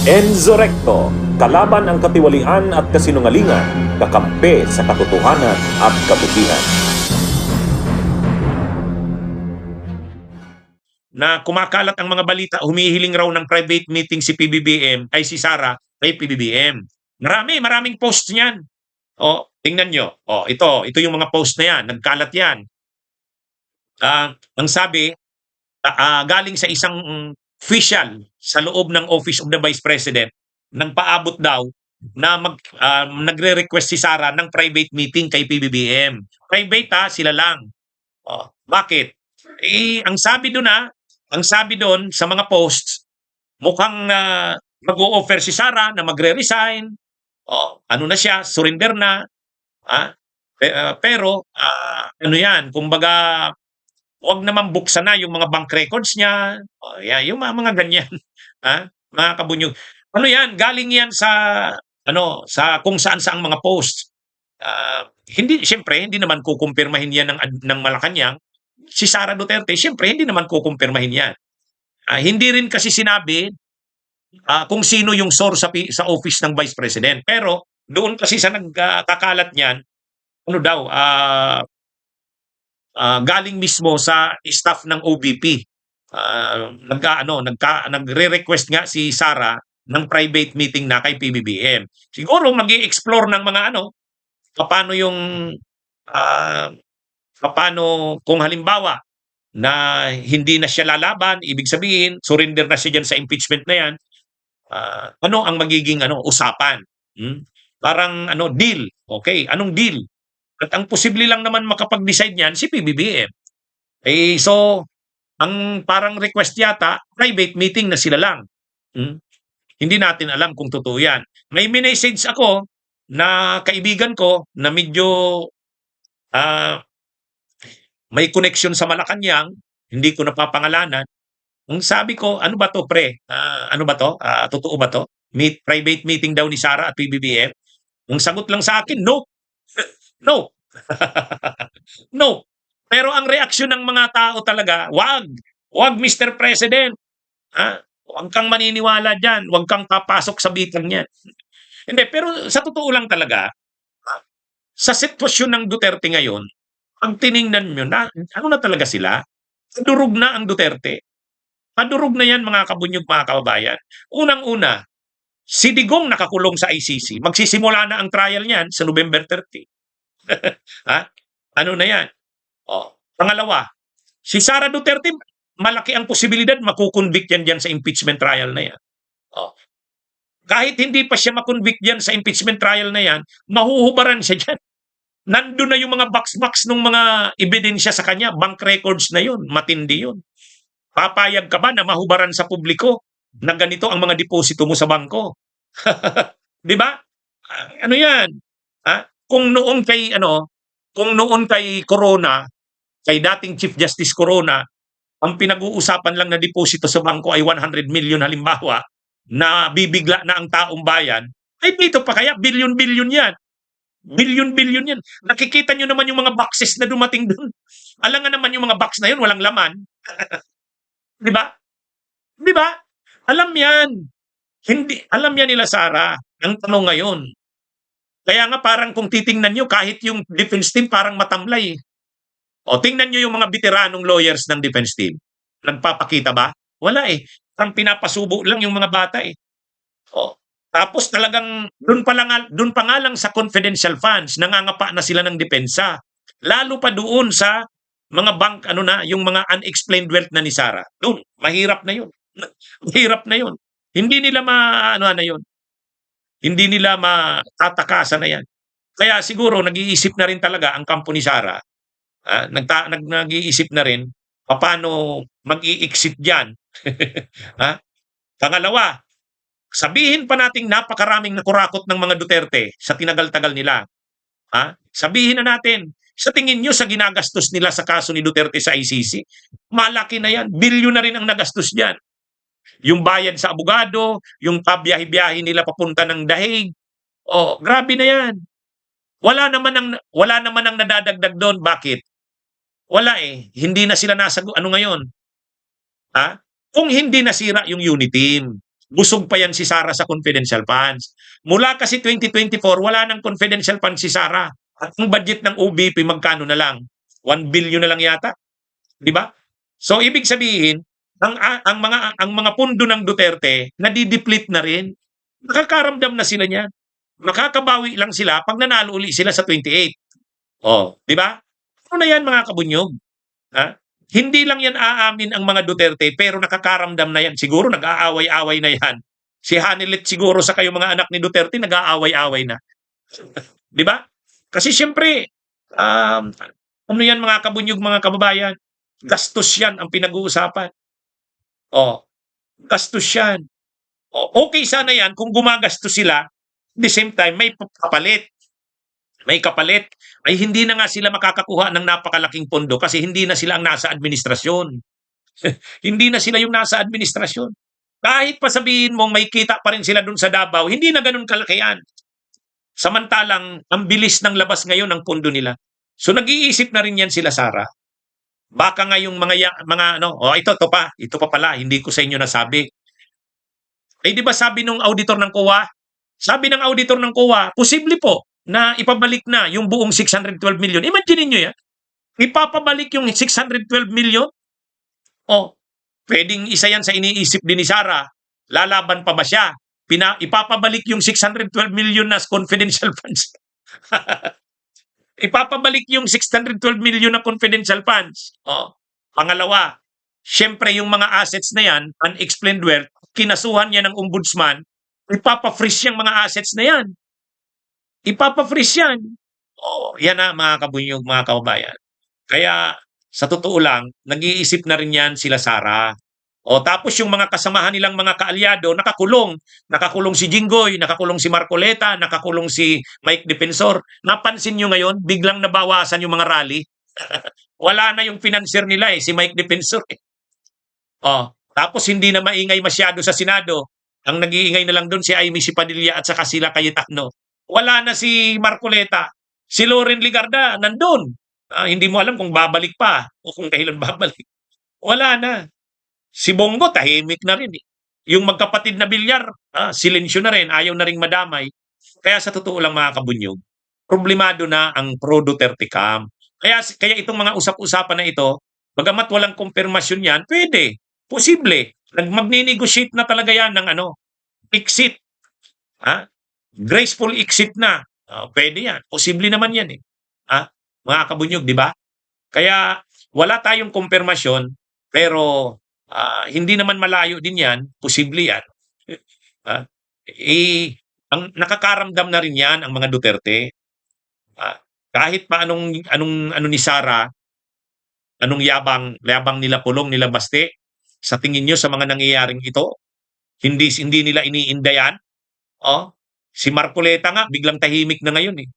Enzo Recto, kalaban ang katiwalian at kasinungalingan, kakampi sa katotohanan at kabutihan. Na kumakalat ang mga balita, humihiling raw ng private meeting si PBBM, ay si Sara kay PBBM. Maraming posts niyan. O, tingnan nyo. O, ito yung mga post na yan. Nagkalat yan. Ang sabi, galing sa isang official sa loob ng Office of the Vice President, nang paabot daw na nagre-request si Sara ng private meeting kay PBBM. Private sila lang. O, bakit? Ang sabi doon sa mga posts, mukhang mag-o-offer si Sara na magre-resign. Ano na siya, surrender na. Pero ano yan, kumbaga, wag naman buksan na yung mga bank records niya. Yung mga ganyan. Mga kabunyog. Ano yan, galing yan sa kung saan-saang mga posts. Siyempre, hindi naman kukumpirmahin yan ng Malacanang. Si Sara Duterte, siyempre, hindi naman kukumpirmahin yan. Hindi rin kasi sinabi kung sino yung source sa office ng Vice President. Pero doon kasi sa nagkakalat niyan, ano daw, galing mismo sa staff ng OBP. Nagre-request nga si Sara ng private meeting na kay PBBM. Siguro mag-i-explore ng mga paano kung halimbawa na hindi na siya lalaban, ibig sabihin, surrender na siya dyan sa impeachment na yan, ano ang magiging usapan? Parang deal. Okay, anong deal? At ang posible lang naman makapag-decide niyan si PBBM. So, ang parang request yata, private meeting na sila lang. Hindi natin alam kung totoo yan. May message ako na kaibigan ko na medyo may connection sa Malacanang, hindi ko napapangalanan. Ang sabi ko, ano ba to pre? Ano ba to? Totoo ba to? Private meeting daw ni Sara at PBBM? Ang sagot lang sa akin, no. No. No. Pero ang reaksyon ng mga tao talaga, wag. Wag, Mr. President. Huwag kang maniniwala dyan. Huwag kang papasok sa bitang yan. Hindi, pero sa totoo lang talaga, sa sitwasyon ng Duterte ngayon, ang tiningnan nyo na, ano na talaga sila? Padurog na ang Duterte. Padurog na yan mga kabunyog, mga kababayan. Unang-una, si Digong nakakulong sa ICC. Magsisimula na ang trial niyan sa November 30. Ano na yan? Pangalawa, si Sara Duterte, malaki ang posibilidad makukonvict yan dyan sa impeachment trial na yan. Kahit hindi pa siya makonvict dyan sa impeachment trial na yan, mahuhubaran siya dyan. Nandun na yung mga box-box ng mga ebidensya sa kanya, bank records na yun, matindi yun. Papayag ka ba na mahubaran sa publiko na ganito ang mga deposito mo sa bangko? Di ba? Ano yan? Kung noon kay Corona, kay dating Chief Justice Corona, ang pinag-uusapan lang na deposito sa bangko ay 100 million halimbawa, na bibigla na ang taong bayan, ay dito pa kaya billion-billion yan. Billion-billion yan. Nakikita nyo naman yung mga boxes na dumating doon. Alam nga naman yung mga box na yun, walang laman. Di ba? Di ba? Alam yan. Alam yan nila Sara. Ang tanong ngayon. Kaya nga parang kung titingnan nyo, kahit yung defense team parang matamlay. Tingnan nyo yung mga veteranong lawyers ng defense team. Nagpapakita ba? Wala eh. Ang pinapasubo lang yung mga bata eh. Tapos talagang doon pa nga lang sa confidential funds, nangangapa na sila ng depensa. Lalo pa doon sa mga bank, yung mga unexplained wealth na ni Sara. Doon, mahirap na yun. Mahirap na yun. Hindi nila Hindi nila matatakasan na yan. Kaya siguro nag-iisip na rin talaga ang kampo ni Sara. Nag-iisip na rin paano mag-i-exit dyan. Pangalawa, sabihin pa nating napakaraming nakurakot ng mga Duterte sa tinagal-tagal nila. Sabihin na natin, sa tingin nyo sa ginagastos nila sa kaso ni Duterte sa ICC, malaki na yan. Bilyon na rin ang nagastos dyan. Yung bayad sa abogado, yung pabiyahe-biyahe nila papunta ng dahig. Grabe na yan. Wala naman ang nadadagdag doon. Bakit? Wala eh. Hindi na sila nasa ngayon. Kung hindi nasira yung unity team, busog pa yan si Sara sa confidential funds. Mula kasi 2024, wala nang confidential funds si Sara. At ang budget ng OBP, magkano na lang? 1 billion na lang yata. Di ba? So, ibig sabihin, ang mga pundo ng Duterte, nadideplete na rin. Nakakaramdam na sila niyan. Makakabawi lang sila pag nanalo uli sila sa 28. Oh, di ba? Ano na yan mga kabunyog? Ha? Hindi lang yan aamin ang mga Duterte, pero nakakaramdam na yan. Siguro nag-aaway-away na yan. Si Hanilet siguro sa kayo mga anak ni Duterte, nag-aaway-away na. Di ba? Kasi siyempre, ano yan mga kabunyog, mga kababayan? Gastos yan ang pinag-uusapan. Oh, gastos yan. Oh, okay sana yan kung gumagastos sila, at the same time, may kapalit. May kapalit. Ay hindi na nga sila makakakuha ng napakalaking pondo kasi hindi na sila ang nasa administrasyon. Hindi na sila yung nasa administrasyon. Kahit pa sabihin mong may kita pa rin sila dun sa Davao, hindi na ganun kalakihan. Samantalang, ang bilis ng labas ngayon ng pondo nila. So nag-iisip na rin yan sila, Sara. Baka nga yung mga ito pa pala, hindi ko sa inyo nasabi. Eh di ba sabi nung auditor ng COA? Sabi ng auditor ng COA, posible po na ipabalik na yung buong 612 million. Imagine niyo yan. Ipapabalik yung 612 million? Oh, pwedeng isa yan sa iniisip din ni Sara. Lalaban pa ba siya? Ipapabalik yung 612 million na confidential funds. Ipapabalik yung 612 million na confidential funds. Oh. Pangalawa, syempre yung mga assets na yan, unexplained wealth, kinasuhan niya ng ombudsman, ipapa-freeze yung mga assets na yan. Ipapa-freeze yan. Oh, yan na mga kabunyog, mga kababayan. Kaya sa totoo lang, nag-iisip na rin yan sila Sara. O tapos yung mga kasamahan nilang mga kaalyado, nakakulong. Nakakulong si Jinggoy, nakakulong si Marcoleta, nakakulong si Mike Defensor. Napansin nyo ngayon, biglang nabawasan yung mga rally. Wala na yung financier nila si Mike Defensor. Oh, tapos hindi na maingay masyado sa Senado. Ang nag-iingay na lang doon si Amy Padilla at saka sila Cayetano. Wala na si Marcoleta. Si Loren Ligarda, nandun. Hindi mo alam kung babalik pa o kung kailan babalik. Wala na. Si Bongo, tahimik na rin. Yung magkapatid na Bilyar, silensyo na rin. Ayaw na rin madamay. Kaya sa totoo lang mga kabunyog, problemado na ang pro-Duterte camp. Kaya itong mga usap-usapan na ito, bagamat walang kumpirmasyon yan, pwede. Posible. Magni-negotiate na talaga yan ng exit. Graceful exit na. Pwede yan. Posible naman yan eh. Mga kabunyog, di ba? Kaya wala tayong kumpirmasyon, pero hindi naman malayo din yan. Posible yan. Ang nakakaramdam na rin yan ang mga Duterte. Kahit pa anong ni Sara, anong yabang nila Pulong, nila Baste, sa tingin nyo sa mga nangyayaring ito, hindi nila iniinda yan. Si Marcoleta nga, biglang tahimik na ngayon eh.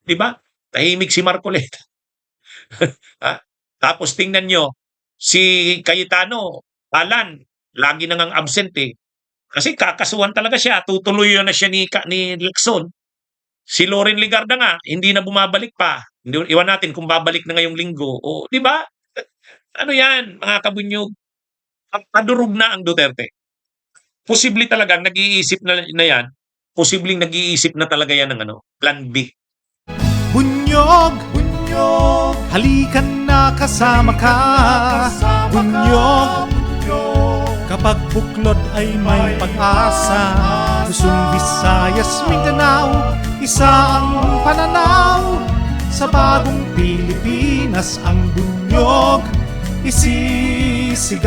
Di ba? Tahimik si Marcoleta. Tapos tingnan nyo, si Cayetano, Alan, lagi nang absent eh. Kasi kakasuhan talaga siya, tutuloy na siya ni Lacson. Si Loren Ligarda nga, hindi na bumabalik pa. Iwan natin kung babalik na ngayong linggo. O, di ba? Ano yan, mga kabunyog? Padurog na ang Duterte. Posible talaga, nag-iisip na yan. Posibleng nag-iisip na talaga yan ng plan B. Bunyog, bunyog, halikan na kasama ka. Bunyog, kapag buklod ay may pag-asa. Luzon, Visayas, Mindanao, isa ang pananaw. Sa bagong Pilipinas ang bunyog isisigaw.